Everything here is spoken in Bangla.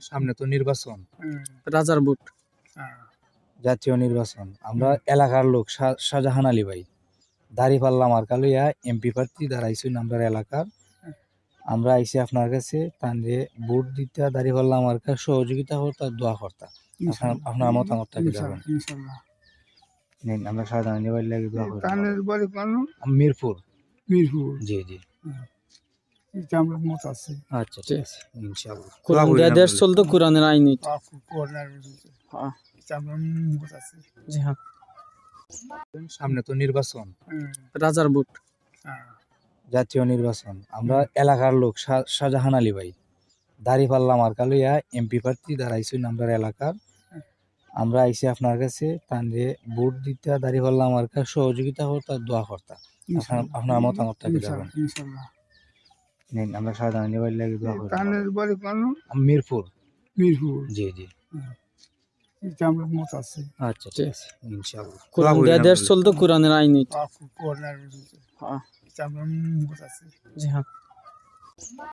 সামনে তো নির্বাচন, রাজার বুট জাতীয় নির্বাচন। আমরা এলাকার লোক শাহজাহান আলী ভাই দাঁড়িপাল্লা মার্কা লইয়া এমপি প্রার্থী দাঁড়াইছি আমরা এলাকার। আমরা আইসি আপনার কাছে তানরে ভোট দিতে দাঁড়িপাল্লা মার্কা সহযোগিতা করতা, দোয়া করতা। আপনার মতামতটা কি জানেন? নিন, আমরা শাহজাহান আলী ভাই লাগে দোয়া করি। মিরপুর। জি জি, আচ্ছা ঠিক আছে, ইনশাআল্লাহ। কোরআন দিয়া দেশ চলতো, কোরআনের আইন। জি হ্যাঁ, সামনে তো নির্বাচন, রাজার বুট জাতীয় নির্বাচন। আমরা এলাকার লোক শাহজাহান আলী ভাই দাঁড়িপাল্লা মার্কা লইয়া এমপি প্রার্থী দাঁড়াইছি আমরা এলাকার। আমরা আইসি আপনার কাছে তানরে ভোট দিতে দাঁড়িপাল্লা মার্কা সহযোগিতা করতা, দোয়া করতা। আপনার মতামতটা কি জানেন? নিন, আমরা শাহজাহান আলী ভাই লাগে দোয়া করি। মিরপুর। জি জি, আচ্ছা ঠিক আছে, ইনশাআল্লাহ। কোরআন দিয়া দেশ চলতো, কোরআনের আইন। জি হ্যাঁ।